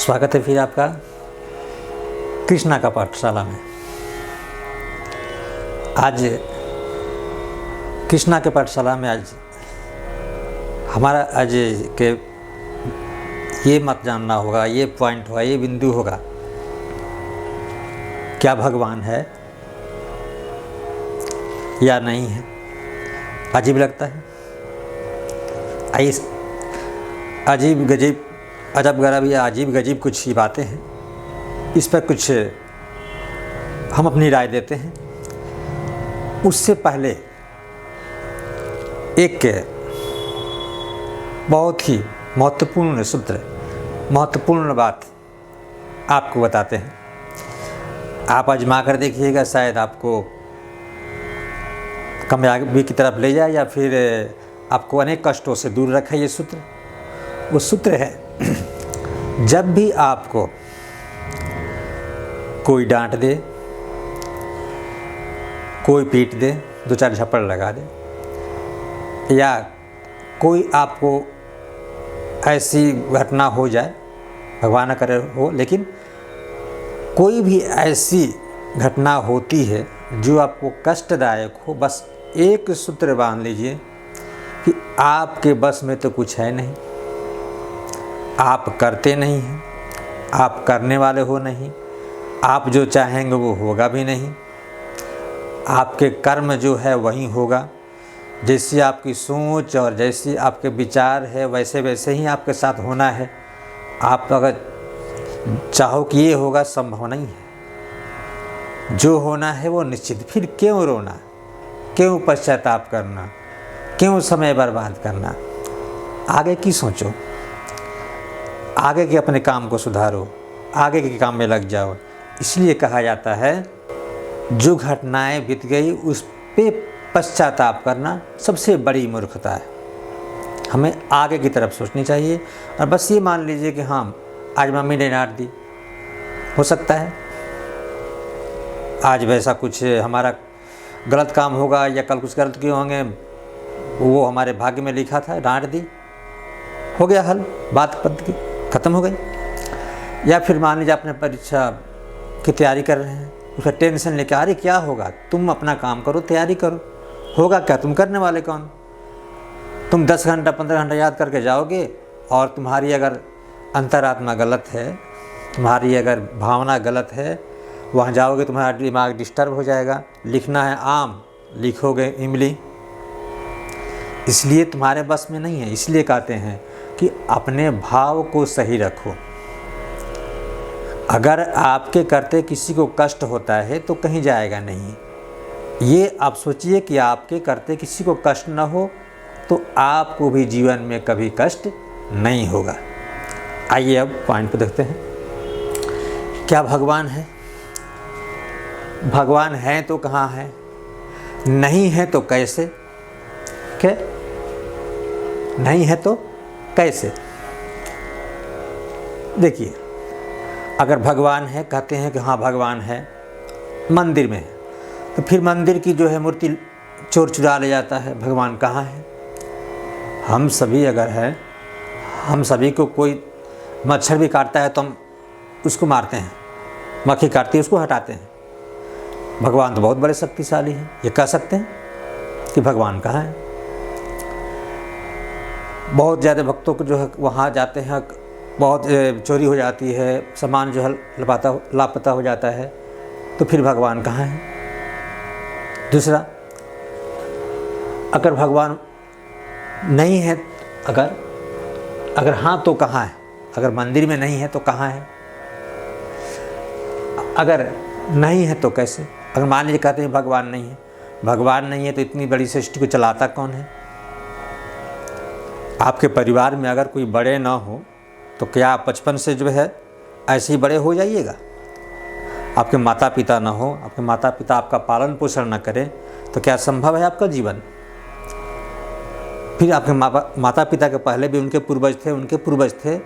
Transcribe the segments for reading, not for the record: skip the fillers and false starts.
स्वागत है फिर आपका कृष्णा का पाठशाला में। आज कृष्णा के पाठशाला में आज के ये मत जानना होगा, ये पॉइंट होगा, ये बिंदु होगा, क्या भगवान है या नहीं है। अजीब लगता है, अजब गरब या अजीब गजीब कुछ ही बातें हैं। इस पर कुछ हम अपनी राय देते हैं। उससे पहले एक बहुत ही महत्वपूर्ण सूत्र, महत्वपूर्ण बात आपको बताते हैं। आप आजमा कर देखिएगा, शायद आपको कामयाबी की तरफ ले जाए या फिर आपको अनेक कष्टों से दूर रखे। ये सूत्र वो सूत्र है, जब भी आपको कोई डांट दे, कोई पीट दे, दो चार झप्पड़ लगा दे, या कोई आपको ऐसी घटना हो जाए, भगवान न करे हो, लेकिन कोई भी ऐसी घटना होती है जो आपको कष्टदायक हो, बस एक सूत्र बांध लीजिए कि आपके बस में तो कुछ है नहीं, आप करते नहीं हैं, आप करने वाले हो नहीं, आप जो चाहेंगे वो होगा भी नहीं, आपके कर्म जो है वही होगा, जैसी आपकी सोच और जैसी आपके विचार है वैसे वैसे ही आपके साथ होना है। आप अगर चाहो कि ये होगा, संभव नहीं है। जो होना है वो निश्चित। फिर क्यों रोना, क्यों पश्चाताप करना, क्यों समय बर्बाद करना। आगे की सोचो, आगे के अपने काम को सुधारो, आगे के काम में लग जाओ। इसलिए कहा जाता है जो घटनाएं बीत गई उस पे पश्चाताप करना सबसे बड़ी मूर्खता है। हमें आगे की तरफ सोचनी चाहिए और बस ये मान लीजिए कि हाँ, आज मम्मी ने डांट दी, हो सकता है आज वैसा कुछ हमारा गलत काम होगा या कल कुछ गलत किए होंगे, वो हमारे भाग्य में लिखा था, डांट दी, हो गया हल, बात ख़त्म हो गई। या फिर मान लीजिए अपने परीक्षा की तैयारी कर रहे हैं, उसका टेंशन लेके, अरे क्या होगा, तुम अपना काम करो, तैयारी करो, होगा क्या, तुम करने वाले कौन। तुम 10 घंटा 15 घंटा याद करके जाओगे और तुम्हारी अगर अंतरात्मा गलत है, तुम्हारी अगर भावना गलत है, वहाँ जाओगे तुम्हारा दिमाग डिस्टर्ब हो जाएगा। लिखना है आम, लिखोगे इमली। इसलिए तुम्हारे बस में नहीं है। इसलिए कहते हैं कि अपने भाव को सही रखो। अगर आपके करते किसी को कष्ट होता है तो कहीं जाएगा नहीं। ये आप सोचिए कि आपके करते किसी को कष्ट न हो तो आपको भी जीवन में कभी कष्ट नहीं होगा। आइए अब पॉइंट पे देखते हैं, क्या भगवान है। भगवान है तो कहाँ है, नहीं है तो कैसे। क्या नहीं है तो कैसे। देखिए, अगर भगवान है, कहते हैं कि हाँ भगवान है, मंदिर में है, तो फिर मंदिर की जो है मूर्ति चोर चुरा ले जाता है, भगवान कहाँ है। हम सभी अगर हैं, हम सभी को कोई मच्छर भी काटता है तो हम उसको मारते हैं, मक्खी काटती है उसको हटाते हैं। भगवान तो बहुत बड़े शक्तिशाली हैं, ये कह सकते हैं कि भगवान कहाँ है। बहुत ज़्यादा भक्तों को जो है वहाँ जाते हैं, बहुत चोरी हो जाती है, सामान जो है लापता हो जाता है, तो फिर भगवान कहाँ है। दूसरा, अगर भगवान नहीं है, अगर हाँ तो कहाँ है। अगर मंदिर में नहीं है तो कहाँ है। अगर नहीं है तो कैसे। अगर मान लीजिए कहते हैं भगवान नहीं है, भगवान नहीं है तो इतनी बड़ी सृष्टि को चलाता कौन है। आपके परिवार में अगर कोई बड़े ना हो तो क्या आप बचपन से जो है ऐसे ही बड़े हो जाइएगा। आपके माता पिता ना हो, आपके माता पिता आपका पालन पोषण न करें तो क्या संभव है आपका जीवन। फिर आपके माता पिता के पहले भी उनके पूर्वज थे,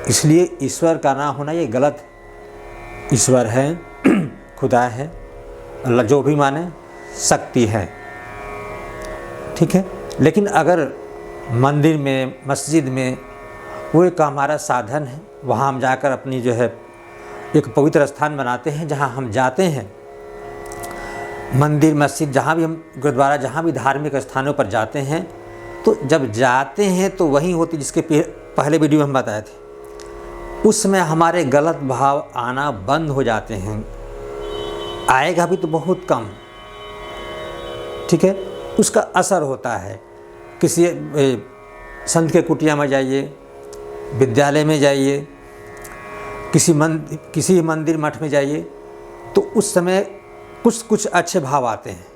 इसलिए ईश्वर का ना होना ये गलत है। ईश्वर है, खुदा है, अल्लाह जो भी माने, शक्ति है, ठीक है। लेकिन अगर मंदिर में, मस्जिद में वो एक हमारा साधन है, वहाँ हम जाकर अपनी जो है एक पवित्र स्थान बनाते हैं, जहाँ हम जाते हैं, मंदिर मस्जिद जहाँ भी हम, गुरुद्वारा, जहाँ भी धार्मिक स्थानों पर जाते हैं, तो जब जाते हैं तो वही होती जिसके पहले वीडियो में हम बताए थे, उसमें हमारे गलत भाव आना बंद हो जाते हैं। आएगा भी तो बहुत कम, ठीक है, उसका असर होता है। किसी संत के कुटिया में जाइए, विद्यालय में जाइए, किसी मंदिर मठ में जाइए, तो उस समय कुछ अच्छे भाव आते हैं।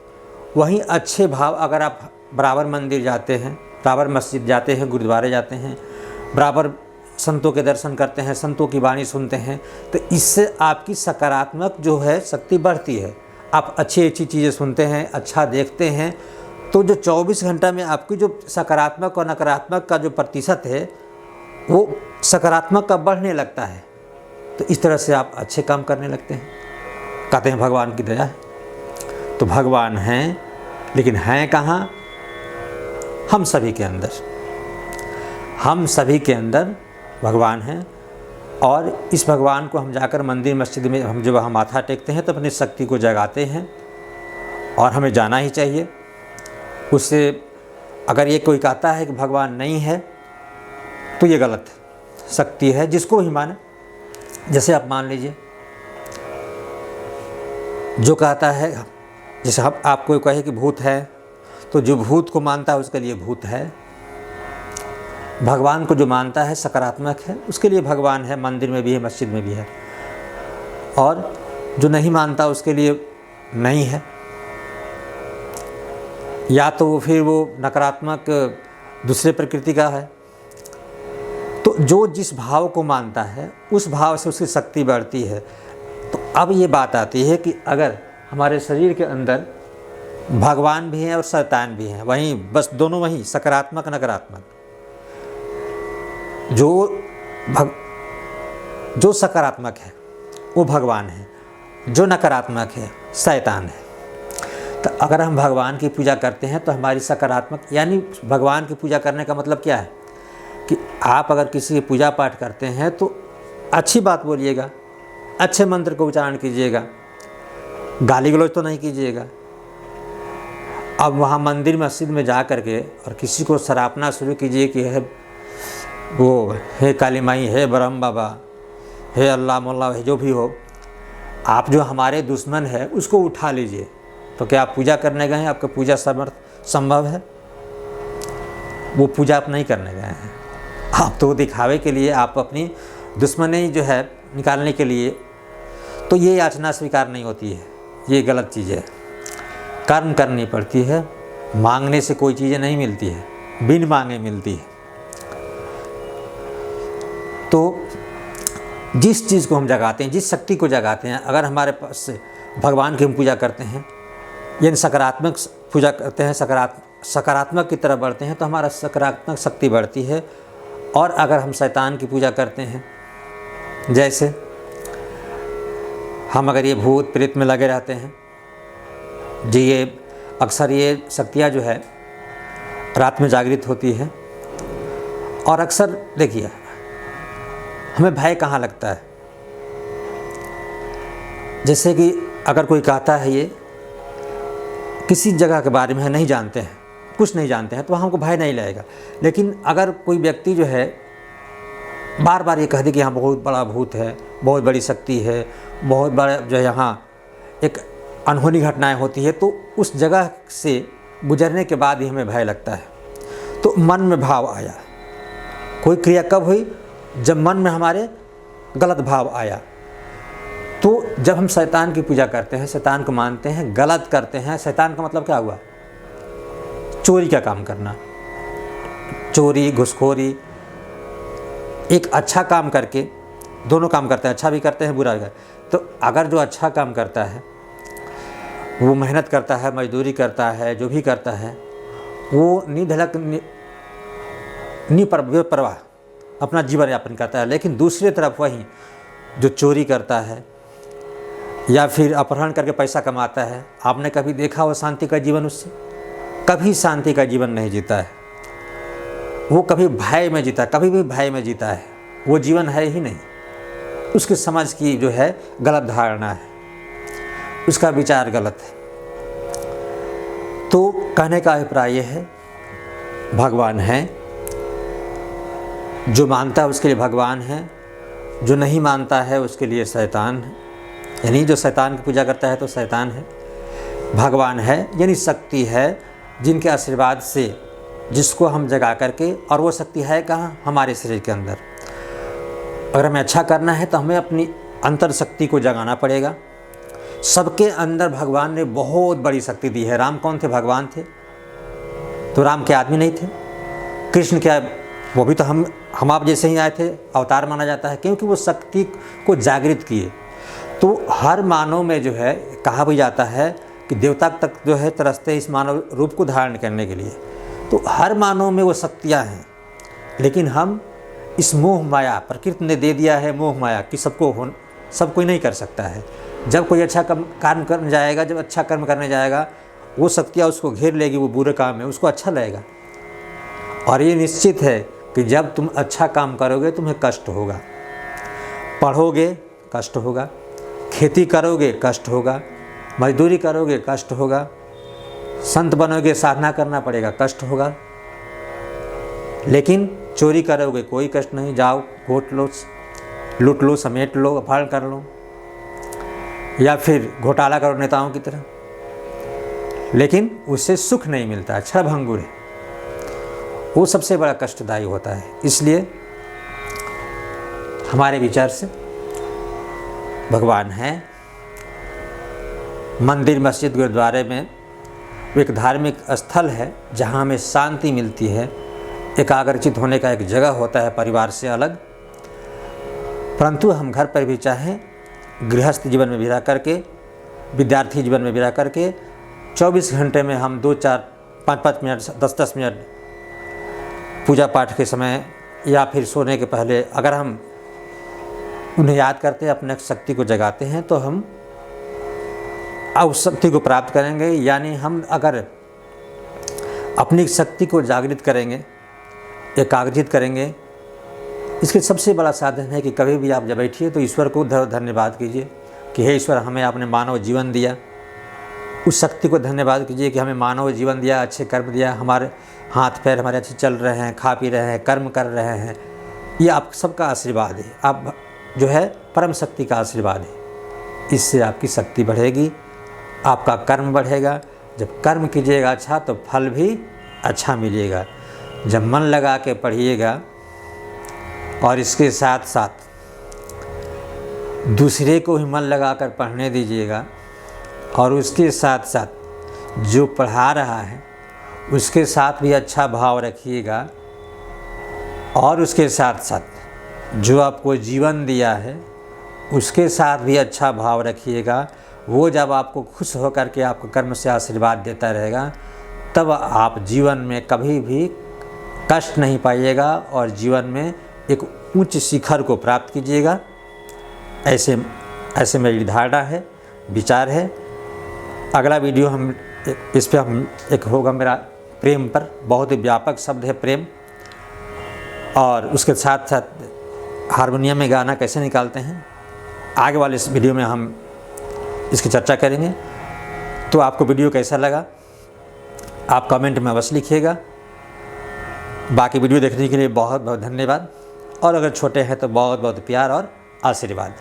वहीं अच्छे भाव अगर आप बराबर मंदिर जाते हैं, बराबर मस्जिद जाते हैं, गुरुद्वारे जाते हैं, बराबर संतों के दर्शन करते हैं, संतों की वाणी सुनते हैं, तो इससे आपकी सकारात्मक जो है शक्ति बढ़ती है। आप अच्छी चीज़ें सुनते हैं, अच्छा देखते हैं, तो जो 24 घंटा में आपकी जो सकारात्मक और नकारात्मक का जो प्रतिशत है वो सकारात्मक का बढ़ने लगता है। तो इस तरह से आप अच्छे काम करने लगते हैं। कहते हैं भगवान की दया है। तो भगवान हैं, लेकिन हैं कहाँ? हम सभी के अंदर। हम सभी के अंदर भगवान हैं, और इस भगवान को हम जाकर मंदिर मस्जिद में हम जब वहाँ माथा टेकते हैं तो अपनी शक्ति को जगाते हैं, और हमें जाना ही चाहिए। उससे अगर ये कोई कहता है कि भगवान नहीं है तो ये गलत है। शक्ति है, जिसको भी माने। जैसे आप मान लीजिए, जो कहता है, जैसे आपको कहे कि भूत है, तो जो भूत को मानता है उसके लिए भूत है। भगवान को जो मानता है सकारात्मक है, उसके लिए भगवान है, मंदिर में भी है, मस्जिद में भी है। और जो नहीं मानता उसके लिए नहीं है। या तो फिर वो नकारात्मक दूसरे प्रकृति का है। तो जो जिस भाव को मानता है उस भाव से उसकी शक्ति बढ़ती है। तो अब ये बात आती है कि अगर हमारे शरीर के अंदर भगवान भी हैं और शैतान भी हैं, वहीं बस दोनों वहीं, सकारात्मक नकारात्मक। जो सकारात्मक है वो भगवान है, जो नकारात्मक है शैतान है। तो अगर हम भगवान की पूजा करते हैं तो हमारी सकारात्मक, यानी भगवान की पूजा करने का मतलब क्या है कि आप अगर किसी की पूजा पाठ करते हैं तो अच्छी बात बोलिएगा, अच्छे मंत्र को उच्चारण कीजिएगा, गाली गलौज तो नहीं कीजिएगा। अब वहाँ मंदिर मस्जिद में जा कर के और किसी को सरापना शुरू कीजिए कि है वो, हे काली माई, हे ब्रह्म बाबा, हे अल्लाह मोल्ला, जो भी हो, आप जो हमारे दुश्मन है उसको उठा लीजिए। तो क्या आप पूजा करने गए हैं? आपका पूजा संभव है? वो पूजा आप नहीं करने गए हैं। आप तो दिखावे के लिए, आप अपनी दुश्मनी जो है निकालने के लिए, तो ये याचना स्वीकार नहीं होती है। ये गलत चीज़ है। कर्म करनी पड़ती है। मांगने से कोई चीज़ें नहीं मिलती है, बिन मांगे मिलती है। तो जिस चीज़ को हम जगाते हैं, जिस शक्ति को जगाते हैं, अगर हमारे पास से भगवान की हम पूजा करते हैं, यानी सकारात्मक पूजा करते हैं, सकारात्मक की तरफ बढ़ते हैं, तो हमारा सकारात्मक शक्ति बढ़ती है। और अगर हम शैतान की पूजा करते हैं, जैसे हम अगर ये भूत प्रेत में लगे रहते हैं जी, ये अक्सर ये शक्तियाँ जो है रात में जागृत होती है। और अक्सर देखिए, हमें भय कहाँ लगता है? जैसे कि अगर कोई कहता है ये किसी जगह के बारे में नहीं जानते हैं, कुछ नहीं जानते हैं, तो हमको भय नहीं लगेगा। लेकिन अगर कोई व्यक्ति जो है बार बार ये कह दे कि यहाँ बहुत बड़ा भूत है, बहुत बड़ी शक्ति है, बहुत बड़ा जो है यहाँ एक अनहोनी घटनाएं होती है, तो उस जगह से गुजरने के बाद ही हमें भय लगता है। तो मन में भाव आया। कोई क्रिया कब हुई? जब मन में हमारे गलत भाव आया। तो जब हम शैतान की पूजा करते हैं, शैतान को मानते हैं, गलत करते हैं। शैतान का मतलब क्या हुआ? चोरी का काम करना, चोरी, घुसखोरी। एक अच्छा काम करके, दोनों काम करते हैं, अच्छा भी करते हैं, बुरा भी करते हैं। तो अगर जो अच्छा काम करता है, वो मेहनत करता है, मजदूरी करता है, जो भी करता है, वो निधड़क परवाह अपना जीवन यापन करता है। लेकिन दूसरी तरफ वही जो चोरी करता है या फिर अपहरण करके पैसा कमाता है, आपने कभी देखा वो शांति का जीवन? उससे कभी शांति का जीवन नहीं जीता है। वो कभी भय में जीता है, कभी भी भय में जीता है। वो जीवन है ही नहीं। उसकी समझ की जो है गलत धारणा है, उसका विचार गलत है। तो कहने का अभिप्राय यह है, भगवान है, जो मानता है उसके लिए भगवान है, जो नहीं मानता है उसके लिए शैतान है। यानी जो शैतान की पूजा करता है तो शैतान है। भगवान है यानी शक्ति है, जिनके आशीर्वाद से जिसको हम जगा करके, और वो शक्ति है कहाँ? हमारे शरीर के अंदर। अगर हमें अच्छा करना है तो हमें अपनी अंतर शक्ति को जगाना पड़ेगा। सबके अंदर भगवान ने बहुत बड़ी शक्ति दी है। राम कौन थे? भगवान थे। तो राम के आदमी नहीं थे? कृष्ण क्या, वो भी तो हम आप जैसे ही आए थे, अवतार माना जाता है, क्योंकि वो शक्ति को जागृत किए। तो हर मानव में जो है, कहा भी जाता है कि देवता तक जो है तरसते इस मानव रूप को धारण करने के लिए। तो हर मानव में वो शक्तियाँ हैं, लेकिन हम इस मोह माया, प्रकृति ने दे दिया है मोह माया कि सब कोई नहीं कर सकता है। जब कोई अच्छा कर्म करने जाएगा, जब अच्छा कर्म करने जाएगा, वो शक्तियाँ उसको घेर लेगी, वो बुरे काम में उसको अच्छा लगेगा। और ये निश्चित है कि जब तुम अच्छा काम करोगे तुम्हें कष्ट होगा, पढ़ोगे कष्ट होगा, खेती करोगे कष्ट होगा, मजदूरी करोगे कष्ट होगा, संत बनोगे साधना करना पड़ेगा कष्ट होगा। लेकिन चोरी करोगे कोई कष्ट नहीं, जाओ घोट लो, लूट लो, समेट लो, अपहरण कर लो, या फिर घोटाला करो नेताओं की तरह, लेकिन उससे सुख नहीं मिलता है, क्षणभंगुर है, वो सबसे बड़ा कष्टदायी होता है। इसलिए हमारे विचार से भगवान है। मंदिर, मस्जिद, गुरुद्वारे में एक धार्मिक स्थल है जहाँ हमें शांति मिलती है, एकाग्रचित होने का एक जगह होता है परिवार से अलग। परंतु हम घर पर भी चाहें, गृहस्थ जीवन में भी रह करके, विद्यार्थी जीवन में भी रह करके 24 घंटे में हम 2-4, 5-5 मिनट, 10-10 मिनट पूजा पाठ के समय या फिर सोने के पहले अगर हम उन्हें याद करते हैं, अपने शक्ति को जगाते हैं, तो हम उस शक्ति को प्राप्त करेंगे। यानी हम अगर अपनी शक्ति को जागृत करेंगे, एकाग्रचित करेंगे, इसके सबसे बड़ा साधन है कि कभी भी आप जब बैठिए तो ईश्वर को धन्यवाद कीजिए कि हे ईश्वर, हमें आपने मानव जीवन दिया। उस शक्ति को धन्यवाद कीजिए कि हमें मानव जीवन दिया, अच्छे कर्म दिया, हमारे हाथ पैर हमारे अच्छे चल रहे हैं, खा पी रहे हैं, कर्म कर रहे हैं। ये आप सबका आशीर्वाद है, आप जो है परम शक्ति का आशीर्वाद है। इससे आपकी शक्ति बढ़ेगी, आपका कर्म बढ़ेगा। जब कर्म कीजिएगा अच्छा तो फल भी अच्छा मिलेगा। जब मन लगा के पढ़िएगा और इसके साथ साथ दूसरे को भी मन लगा कर पढ़ने दीजिएगा, और उसके साथ साथ जो पढ़ा रहा है उसके साथ भी अच्छा भाव रखिएगा, और उसके साथ साथ जो आपको जीवन दिया है उसके साथ भी अच्छा भाव रखिएगा। वो जब आपको खुश होकर के आपको कर्म से आशीर्वाद देता रहेगा, तब आप जीवन में कभी भी कष्ट नहीं पाइएगा और जीवन में एक उच्च शिखर को प्राप्त कीजिएगा। ऐसे मेरी धारणा है, विचार है। अगला वीडियो इस पे हम एक होगा मेरा प्रेम पर। बहुत ही व्यापक शब्द है प्रेम, और उसके साथ साथ हारमोनियम में गाना कैसे निकालते हैं, आगे वाले इस वीडियो में हम इसकी चर्चा करेंगे। तो आपको वीडियो कैसा लगा आप कमेंट में अवश्य लिखिएगा। बाकी वीडियो देखने के लिए बहुत बहुत धन्यवाद, और अगर छोटे हैं तो बहुत बहुत प्यार और आशीर्वाद।